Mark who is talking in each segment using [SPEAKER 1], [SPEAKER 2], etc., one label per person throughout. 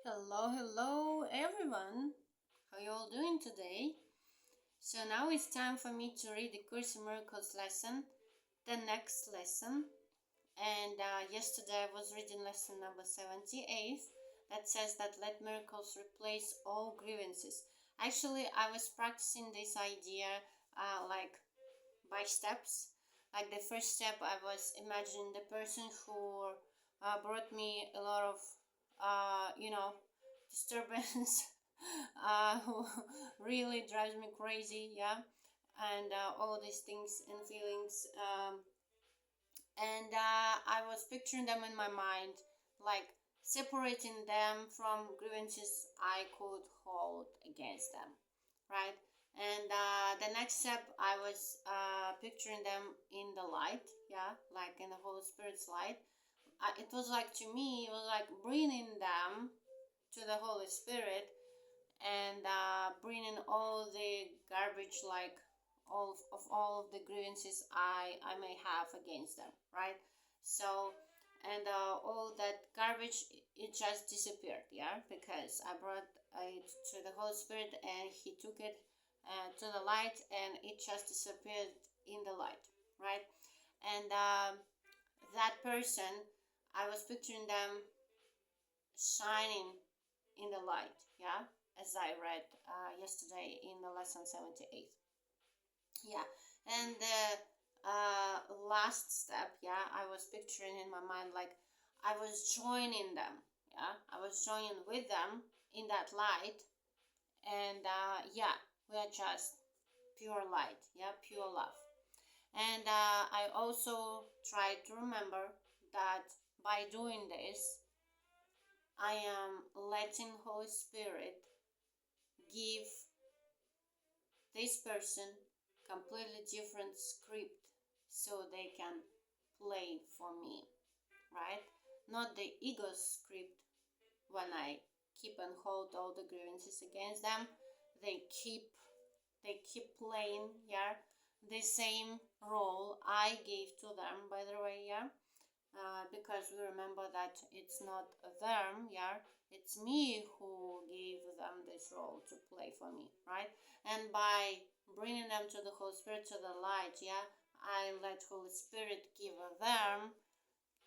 [SPEAKER 1] Hello everyone. How you all doing today? So now it's time for me to read the Course in Miracles lesson, the next lesson. And yesterday I was reading lesson number 78 that says that let miracles replace all grievances. Actually, I was practicing this idea like by steps. Like the first step, I was imagining the person who brought me a lot of, disturbance, who really drives me crazy, yeah, and all these things and feelings. And I was picturing them in my mind, like separating them from grievances I could hold against them, right? And the next step, I was picturing them in the light, yeah, like in the Holy Spirit's light. It was like, to me, it was like bringing them to the Holy Spirit and bringing all the garbage, like all of the grievances I may have against them, right? So, and all that garbage, it just disappeared, yeah, because I brought it to the Holy Spirit and He took it to the light, and it just disappeared in the light, right? And that person, I was picturing them shining in the light, yeah, as I read yesterday in the lesson 78. Yeah, and the last step, yeah, I was picturing in my mind like I was joining them, yeah, I was joining with them in that light, and yeah, we are just pure light, yeah, pure love. And I also try to remember that by doing this, I am letting Holy Spirit give this person completely different script so they can play for me, right? Not the ego script when I keep and hold all the grievances against them. They keep playing, yeah, the same role I gave to them, by the way, yeah. Because we remember that it's not them, yeah, it's me who gave them this role to play for me, right? And by bringing them to the Holy Spirit, to the light, yeah, I let Holy Spirit give them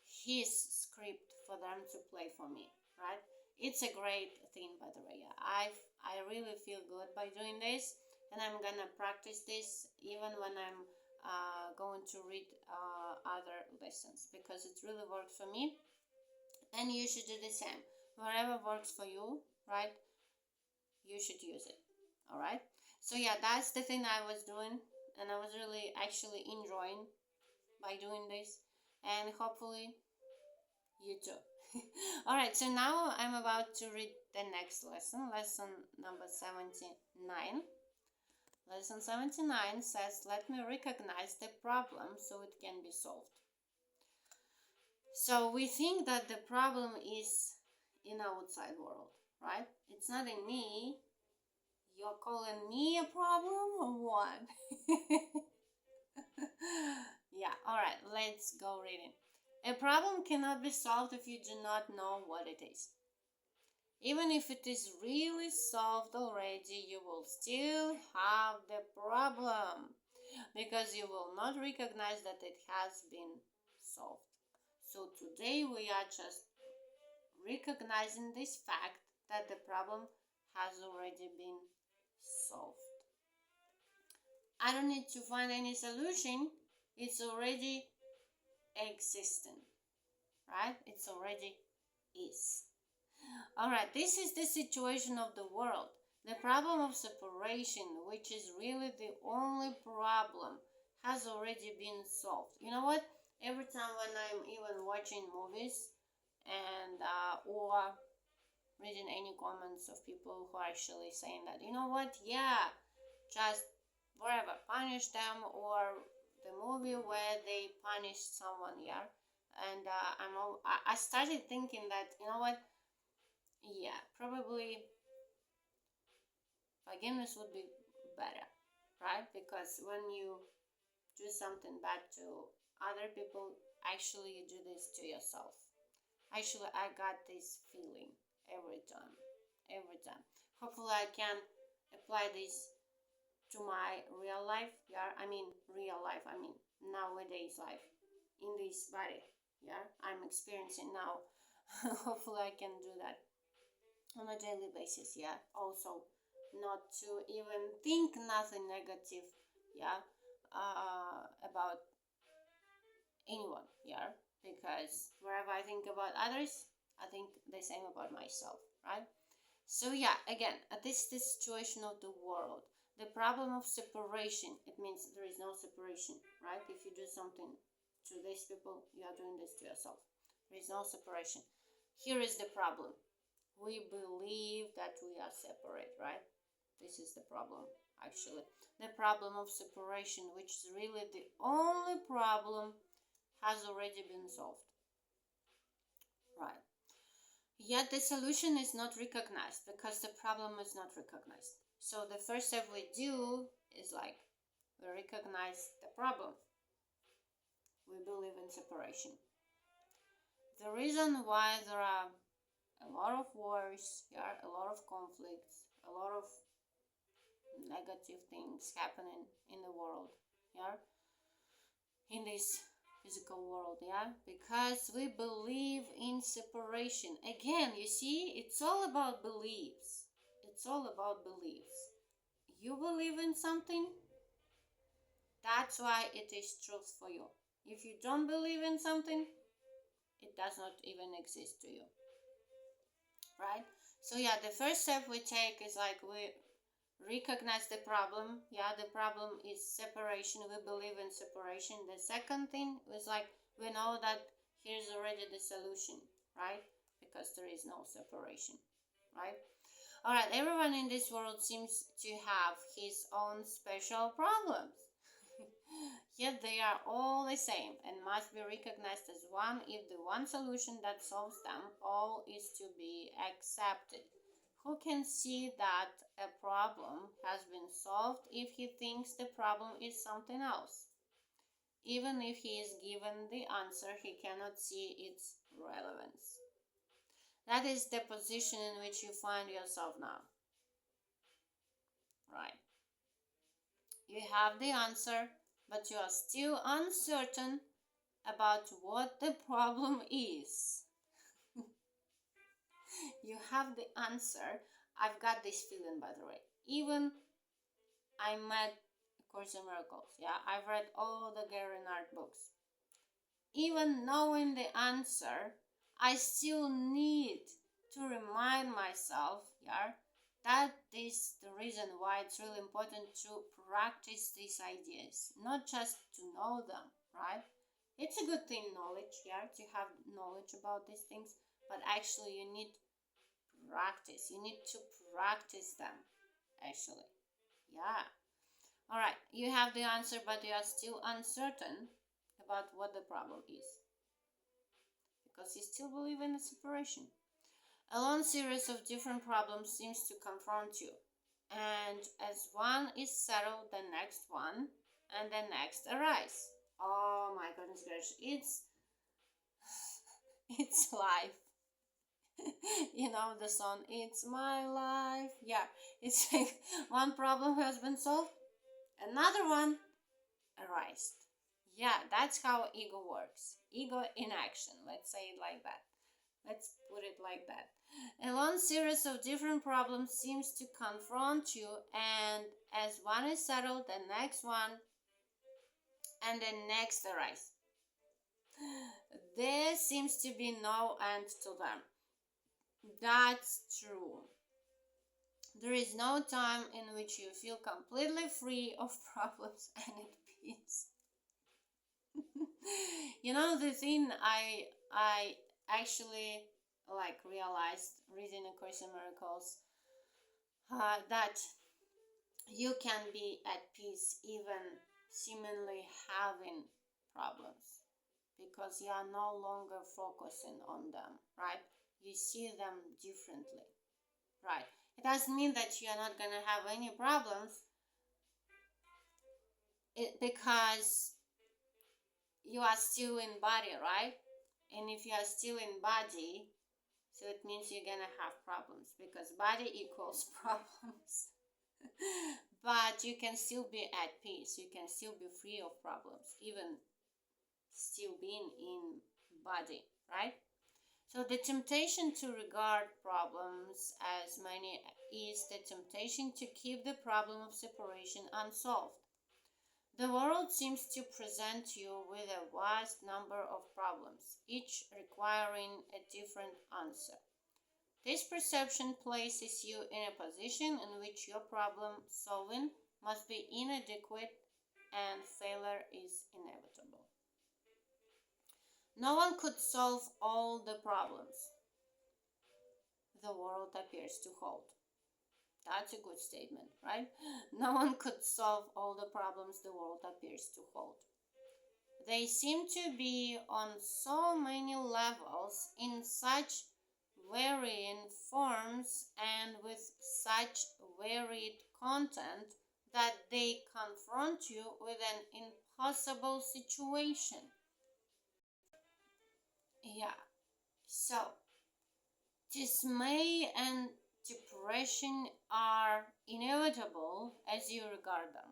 [SPEAKER 1] His script for them to play for me, right? It's a great thing, by the way. Yeah. I really feel good by doing this, and I'm gonna practice this even when I'm going to read other lessons, because it really works for me, and you should do the same. Whatever works for you, right? You should use it. All right. So yeah, that's the thing I was doing, and I was really actually enjoying by doing this, and hopefully you too. All right. So now I'm about to read the next lesson, lesson number 79. Lesson 79 says, let me recognize the problem so it can be solved. So we think that the problem is in outside world, right? It's not in me. You're calling me a problem or what? Yeah, all right, let's go reading. A problem cannot be solved if you do not know what it is. Even if it is really solved already, you will still have the problem because you will not recognize that it has been solved. So today we are just recognizing this fact that the problem has already been solved. I don't need to find any solution. It's already existing, right? It's already is. All right, this is the situation of the world. The problem of separation, which is really the only problem, has already been solved. You know what? Every time when I'm even watching movies and or reading any comments of people who are actually saying that, you know what? Yeah, just whatever, punish them, or the movie where they punish someone, yeah. And I started thinking that, you know what? Yeah, probably forgiveness would be better, right? Because when you do something bad to other people, actually you do this to yourself. Actually, I got this feeling, every time, every time. Hopefully I can apply this to my real life. Yeah, I mean real life, I mean nowadays life, in this body. Yeah, I'm experiencing now. Hopefully I can do that on a daily basis. Yeah, also not to even think nothing negative. Yeah, about anyone. Yeah, because wherever I think about others, I think the same about myself, right? So yeah, again, this is the situation of the world. The problem of separation, it means there is no separation, right? If you do something to these people, you are doing this to yourself. There is no separation. Here is the problem. We believe that we are separate, right? This is the problem, actually. The problem of separation, which is really the only problem, has already been solved, right? Yet the solution is not recognized because the problem is not recognized. So the first step we do is like we recognize the problem. We believe in separation. The reason why there are a lot of wars, yeah, a lot of conflicts, a lot of negative things happening in the world, yeah, in this physical world, yeah, because we believe in separation. Again, you see, it's all about beliefs. It's all about beliefs. You believe in something, that's why it is truth for you. If you don't believe in something, it does not even exist to you, right? So yeah, the first step we take is like we recognize the problem. Yeah, the problem is separation. We believe in separation. The second thing is like we know that here's already the solution, right? Because there is no separation, right? All right, everyone in this world seems to have his own special problems. Yet they are all the same and must be recognized as one if the one solution that solves them all is to be accepted. Who can see that a problem has been solved if he thinks the problem is something else? Even if he is given the answer, he cannot see its relevance. That is the position in which you find yourself now. Right. You have the answer, but you are still uncertain about what the problem is. You have the answer. I've got this feeling, by the way. Even I met A Course in Miracles. Yeah, I've read all the Gary Renard books. Even knowing the answer, I still need to remind myself, yeah, that is the reason why it's really important to practice these ideas, not just to know them, right? It's a good thing, knowledge, yeah, to have knowledge about these things, but actually you need practice. You need to practice them, actually. Yeah. All right, you have the answer, but you are still uncertain about what the problem is because you still believe in the separation. A long series of different problems seems to confront you, and as one is settled, the next one and the next arise. Oh my goodness gracious, it's life. You know the song, it's my life. Yeah, it's like one problem has been solved, another one arised. Yeah, that's how ego works. Ego in action, let's say it like that. Let's put it like that. A long series of different problems seems to confront you, and as one is settled, the next one and the next arise. There seems to be no end to them. That's true. There is no time in which you feel completely free of problems and at peace. You know, the thing I actually like realized reading A Course in Miracles, that you can be at peace even seemingly having problems because you are no longer focusing on them, right? You see them differently, right? It doesn't mean that you are not gonna have any problems, because you are still in body, right? And if you are still in body, so it means means you're gonna have problems, because body equals problems. But you can still be at peace, you can still be free of problems, even still being in body, right? So the temptation to regard problems as many is the temptation to keep the problem of separation unsolved. The world seems to present you with a vast number of problems, each requiring a different answer. This perception places you in a position in which your problem solving must be inadequate and failure is inevitable. No one could solve all the problems the world appears to hold. That's a good statement, right? No one could solve all the problems the world appears to hold. They seem to be on so many levels, in such varying forms, and with such varied content, that they confront you with an impossible situation. Yeah, so dismay and depression are inevitable as you regard them.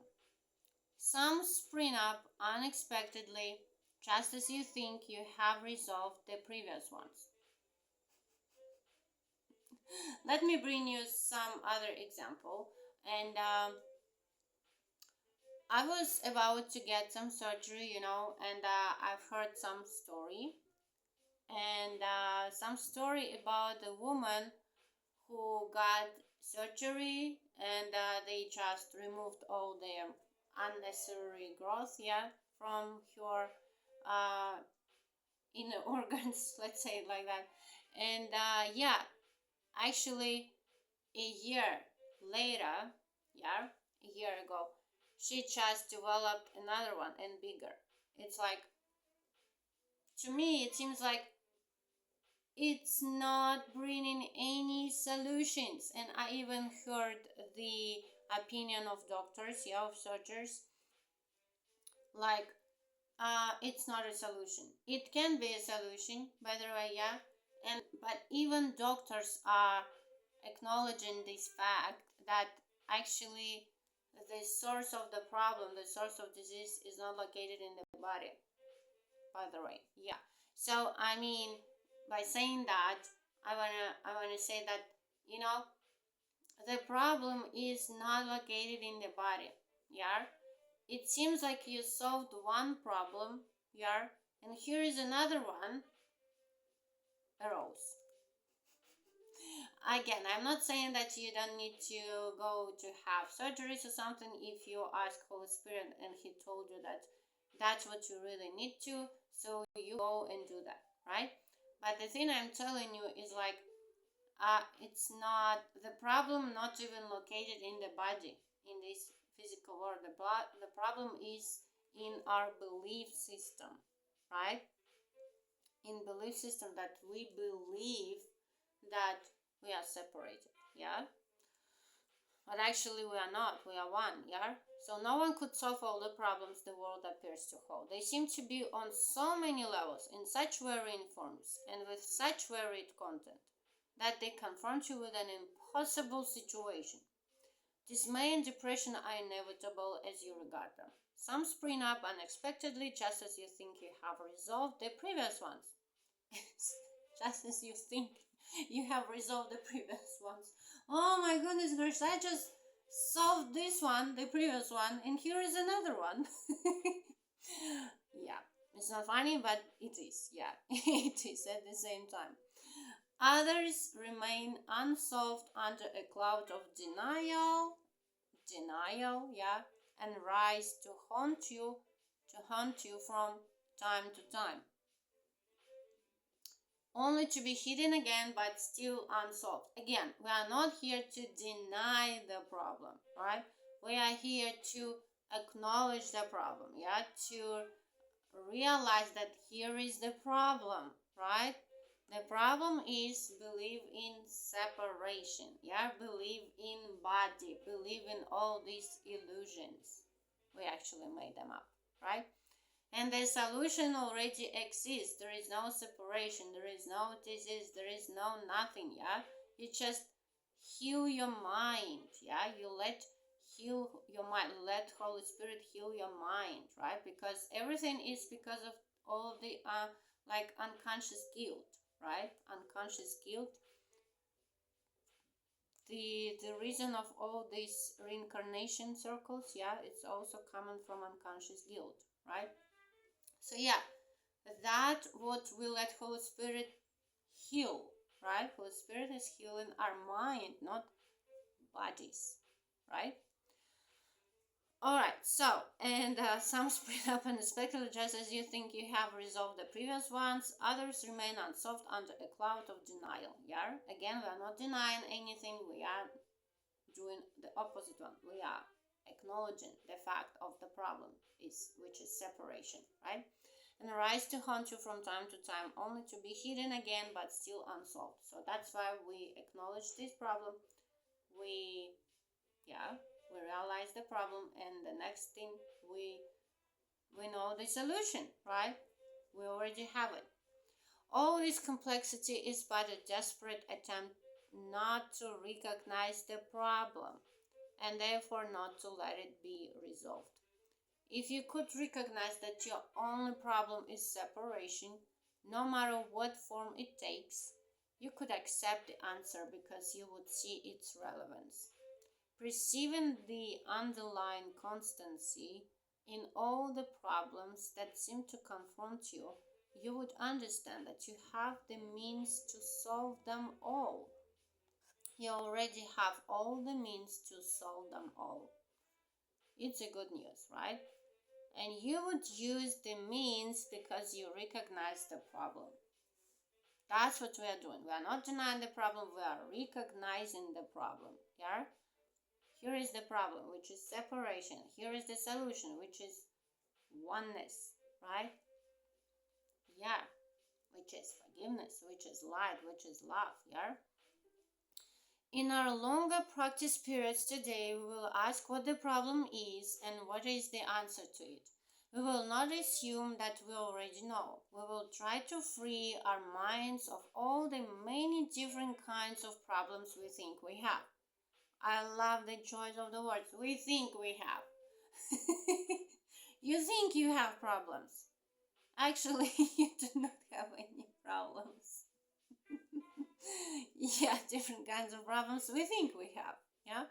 [SPEAKER 1] Some spring up unexpectedly, just as you think you have resolved the previous ones. Let me bring you some other example. And I was about to get some surgery, and I've heard some story, and some story about a woman who got surgery, and they just removed all the unnecessary growth, yeah, from her uh, inner organs, let's say it like that. And yeah, actually, a year later, yeah, a year ago, she just developed another one and bigger. It's like, to me, it seems like it's not bringing any solutions. And I even heard the opinion of doctors, yeah, of surgeons, like, it's not a solution. It can be a solution, by the way, yeah. And but even doctors are acknowledging this fact that actually the source of the problem, the source of disease, is not located in the body, by the way, yeah. So I mean, by saying that, I wanna say that, you know the problem is not located in the body, yeah. It seems like you solved one problem, yeah, and here is another one arose. Again, I'm not saying that you don't need to go to have surgeries or something. If you ask Holy Spirit and He told you that that's what you really need to, so you go and do that, right? But the thing I'm telling you is like, it's not the problem, not even located in the body, in this physical world. The problem is in our belief system, right? In belief system, that we believe that we are separated, yeah, but actually we are not, we are one, yeah. So no one could solve all the problems the world appears to hold. They seem to be on so many levels, in such varying forms, and with such varied content, that they confront you with an impossible situation. Dismay and depression are inevitable as you regard them. Some spring up unexpectedly, just as you think you have resolved the previous ones. Just as you think you have resolved the previous ones. Oh my goodness gracious, I just solved this one, the previous one, and here is another one. Yeah, it's not funny, but it is. Yeah, it is at the same time. Others remain unsolved under a cloud of denial, yeah, and rise to haunt you from time to time, only to be hidden again but still unsolved. Again, we are not here to deny the problem, right? We are here to acknowledge the problem, yeah, to realize that here is the problem, right? The problem is believe in separation, yeah, believe in body, believe in all these illusions. We actually made them up, right? And the solution already exists. There is no separation, there is no disease, there is no nothing. Yeah, you just heal your mind. Yeah, you heal your mind, let Holy Spirit heal your mind, right? Because everything is because of all of the like unconscious guilt, right? Unconscious guilt. The reason of all these reincarnation circles, yeah, it's also coming from unconscious guilt, right? So yeah, that what we let Holy Spirit heal, right? Holy Spirit is healing our mind, not bodies, right? All right, so, and some spring up unexpectedly just as you think you have resolved the previous ones, others remain unsolved under a cloud of denial. Yeah, again, we are not denying anything, we are doing the opposite one. We are acknowledging the fact of the problem, which is separation, right? And arise to haunt you from time to time, only to be hidden again but still unsolved. So that's why we acknowledge this problem. We realize the problem, and the next thing we know the solution, right? We already have it. All this complexity is but a desperate attempt not to recognize the problem and therefore not to let it be resolved. If you could recognize that your only problem is separation, no matter what form it takes, you could accept the answer because you would see its relevance. Perceiving the underlying constancy in all the problems that seem to confront you, you would understand that you have the means to solve them all. You already have all the means to solve them all. It's a good news, right? And you would use the means because you recognize the problem. That's what we are doing. We are not denying the problem, we are recognizing the problem. Yeah? Here is the problem, which is separation. Here is the solution, which is oneness, right? Yeah, which is forgiveness, which is light, which is love. Yeah? In our longer practice periods today, we will ask what the problem is and what is the answer to it. We will not assume that we already know. We will try to free our minds of all the many different kinds of problems we think we have. I love the choice of the words. We think we have. You think you have problems. Actually, you do not have any problems. Yeah, different kinds of problems we think we have. Yeah,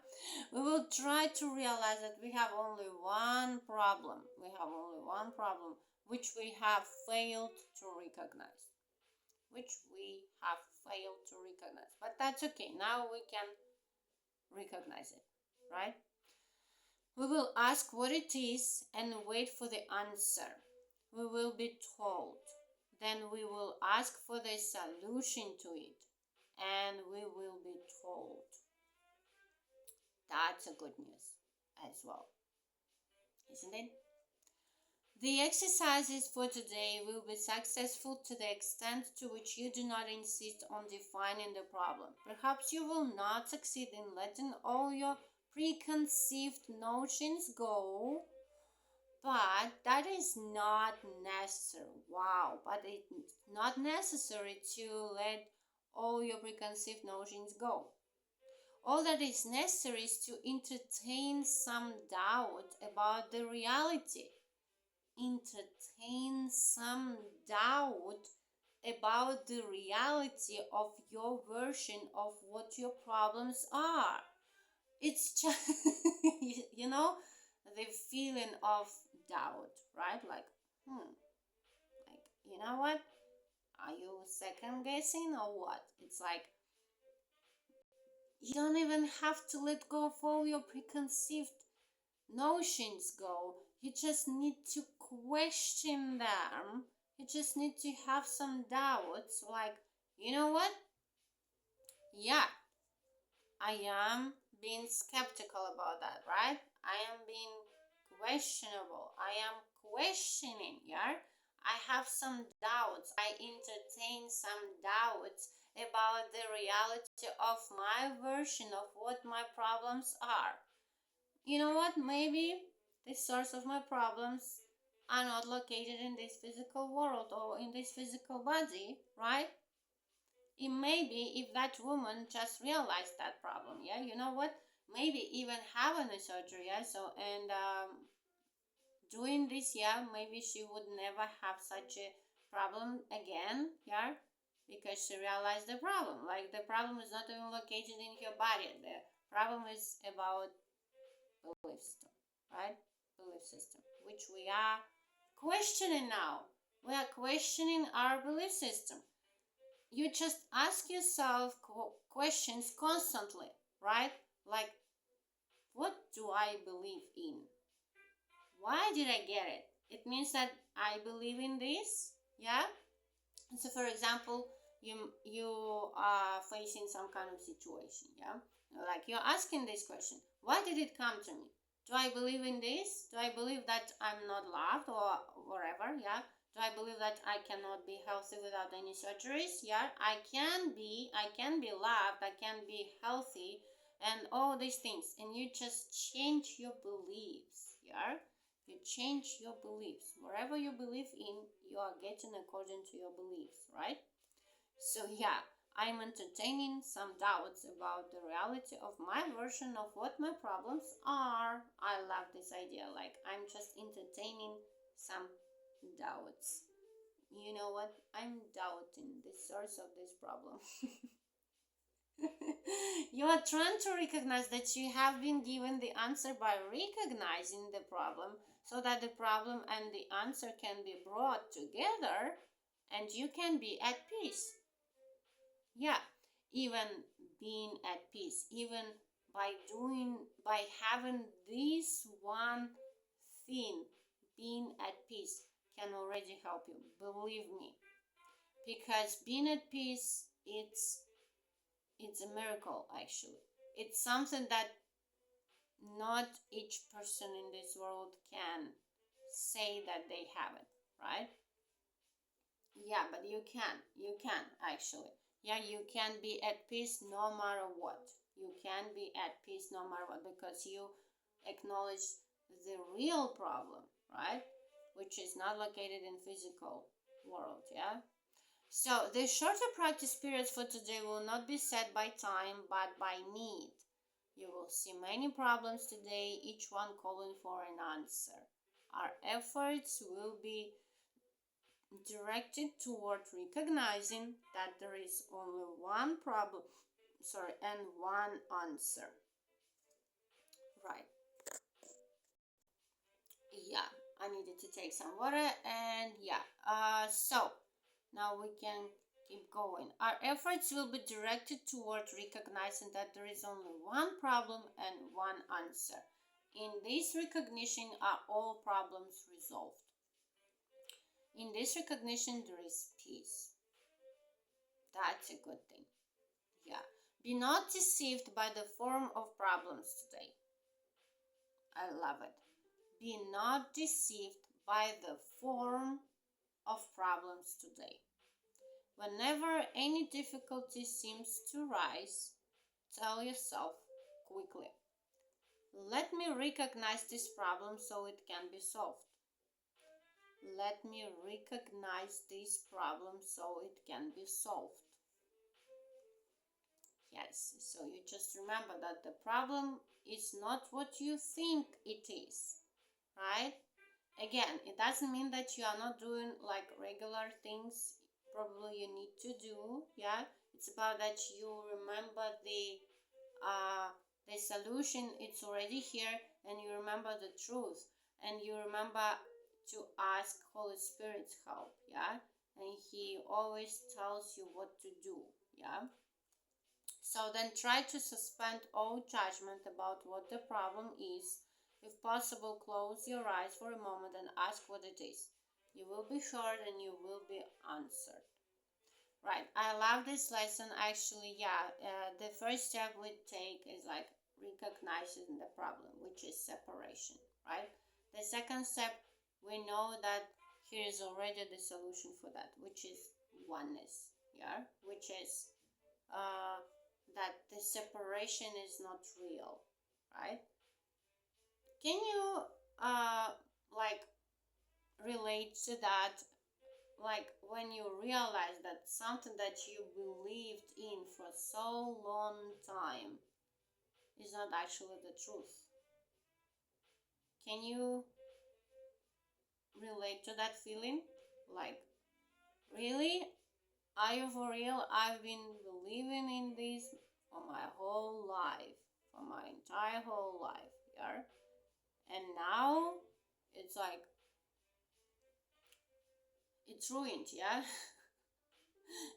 [SPEAKER 1] we will try to realize that we have only one problem. We have only one problem which we have failed to recognize. But that's okay. Now we can recognize it, right? We will ask what it is and wait for the answer. We will be told. Then we will ask for the solution to it, and we will be told. That's a good news as well, isn't it? The exercises for today will be successful to the extent to which you do not insist on defining the problem. Perhaps you will not succeed in letting all your preconceived notions go, but that is not necessary. Wow, but it's not necessary to let all your preconceived notions go. All that is necessary is to entertain some doubt about the reality. Entertain some doubt about the reality of your version of what your problems are. It's just, you know, the feeling of doubt, right? Like, you know what? Are you second guessing or what? It's like, you don't even have to let go of all your preconceived notions go. You just need to question them. You just need to have some doubts. Like, you know what? Yeah, I am being skeptical about that, right? I am being questionable. I am questioning, yeah? I have some doubts. I entertain some doubts about the reality of my version of what my problems are. You know what? Maybe the source of my problems are not located in this physical world or in this physical body, right? It may be if that woman just realized that problem, yeah, you know what? Maybe even having a surgery, yeah. So and doing this, yeah, maybe she would never have such a problem again, yeah, because she realized the problem. Like the problem is not even located in her body. The problem is about belief system, right? Belief system, which we are questioning now. We are questioning our belief system. You just ask yourself questions constantly, right? Like, what do I believe in? Why did I get it? It means that I believe in this, yeah. So, for example, you are facing some kind of situation, yeah. Like you're asking this question: why did it come to me? Do I believe in this? Do I believe that I'm not loved or whatever? Yeah. Do I believe that I cannot be healthy without any surgeries? Yeah. I can be. I can be loved. I can be healthy, and all these things. And you just change your beliefs. Yeah. You change your beliefs. Whatever you believe in, you are getting according to your beliefs, right? So, yeah, I'm entertaining some doubts about the reality of my version of what my problems are. I love this idea. Like, I'm just entertaining some doubts. You know what? I'm doubting the source of this problem. You are trying to recognize that you have been given the answer by recognizing the problem so that the problem and the answer can be brought together and you can be at peace. Yeah, even being at peace, even by having this one thing, being at peace can already help you. Believe me, because being at peace, it's a miracle actually. It's something that not each person in this world can say that they have it, right? Yeah, but you can actually. Yeah, you can be at peace no matter what. You can be at peace no matter what because you acknowledge the real problem, right? Which is not located in physical world, yeah? So the shorter practice periods for today will not be set by time but by need. You will see many problems today, each one calling for an answer. Our efforts will be directed toward recognizing that there is only one problem, and one answer. Right. Yeah, I needed to take some water and yeah. So now we can keep going. Our efforts will be directed toward recognizing that there is only one problem and one answer. In this recognition are all problems resolved. In this recognition, there is peace. That's a good thing. Yeah. Be not deceived by the form of problems today. I love it. Be not deceived by the form of problems today. Whenever any difficulty seems to rise, tell yourself quickly, let me recognize this problem so it can be solved. Let me recognize this problem so it can be solved. Yes, so you just remember that the problem is not what you think it is, right? Again, it doesn't mean that you are not doing like regular things probably you need to do, yeah? It's about that you remember the solution, it's already here, and you remember the truth, and you remember to ask Holy Spirit's help, yeah? And he always tells you what to do, yeah? So then try to suspend all judgment about what the problem is. If possible, close your eyes for a moment and ask what it is. You will be heard and you will be answered. Right, I love this lesson. Actually, yeah, the first step we take is like recognizing the problem, which is separation, right? The second step, we know that here is already the solution for that, which is oneness, yeah, which is uh, that the separation is not real, right? Can you like relate to that, like when you realize that something that you believed in for so long time is not actually the truth. Can you relate to that feeling? Like, really? Are you for real? I've been believing in this for my whole life, for my entire whole life, yeah? And now it's like, it's ruined, yeah?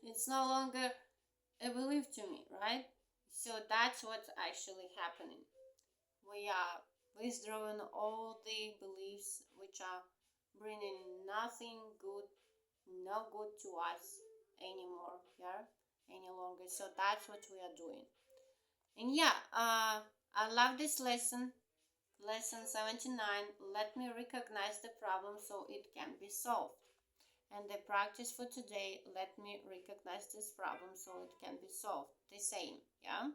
[SPEAKER 1] It's no longer a belief to me, right? So that's what's actually happening. We are withdrawing all the beliefs which are bringing nothing good, no good to us anymore, yeah, any longer. So that's what we are doing. And yeah, I love this lesson 79. Let me recognize the problem so it can be solved. And the practice for today, let me recognize this problem so it can be solved. The same, yeah,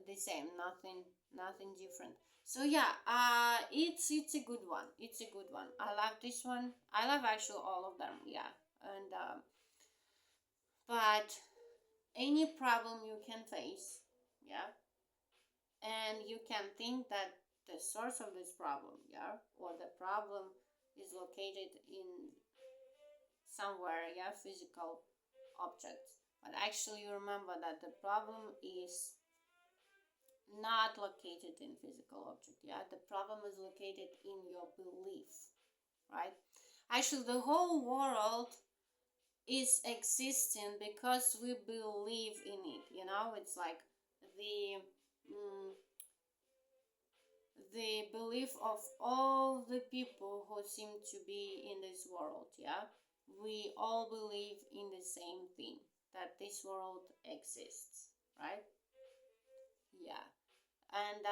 [SPEAKER 1] the same, nothing different. So yeah, it's a good one. It's a good one. I love this one. I love actually all of them, yeah. And but any problem you can face, yeah, and you can think that the source of this problem, yeah, or the problem is located in somewhere, yeah, physical objects. But actually, you remember that the problem is not located in physical object, yeah, the problem is located in your belief, right? Actually, the whole world is existing because we believe in it, you know. It's like the mm, the belief of all the people who seem to be in this world, yeah. We all believe in the same thing, that this world exists, right? Yeah. And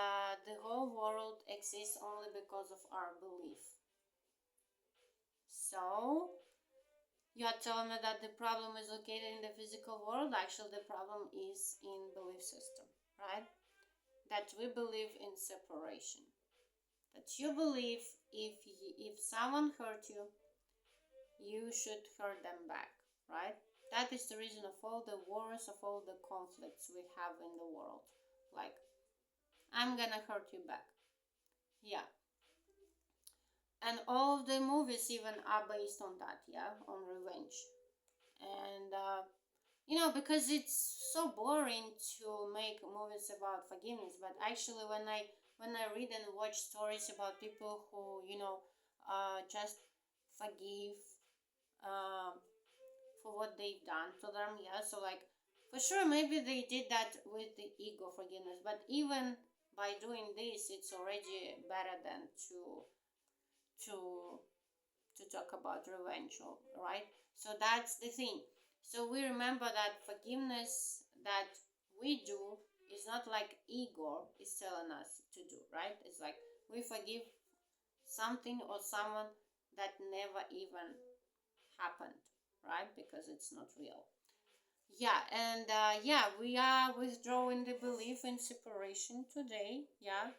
[SPEAKER 1] the whole world exists only because of our belief. So you are telling me that the problem is located in the physical world. Actually, the problem is in belief system, right? That we believe in separation. That you believe if someone hurt you, you should hurt them back, right? That is the reason of all the wars, of all the conflicts we have in the world. Like, I'm gonna hurt you back. Yeah. And all of the movies even are based on that, yeah, on revenge. And because it's so boring to make movies about forgiveness, but actually when I read and watch stories about people who just forgive um for what they've done to them, yeah, so like for sure maybe they did that with the ego forgiveness, but even by doing this it's already better than to to talk about revenge, right? So that's the thing. So we remember that forgiveness that we do is not like ego is telling us to do, right? It's like we forgive something or someone that never even happened, right? Because it's not real. Yeah, and yeah, we are withdrawing the belief in separation today, yeah,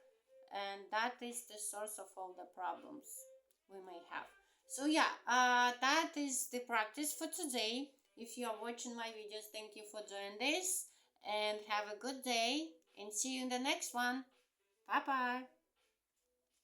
[SPEAKER 1] and that is the source of all the problems we may have. So yeah, that is the practice for today. If you are watching my videos, thank you for doing this, and have a good day, and see you in the next one. Bye bye.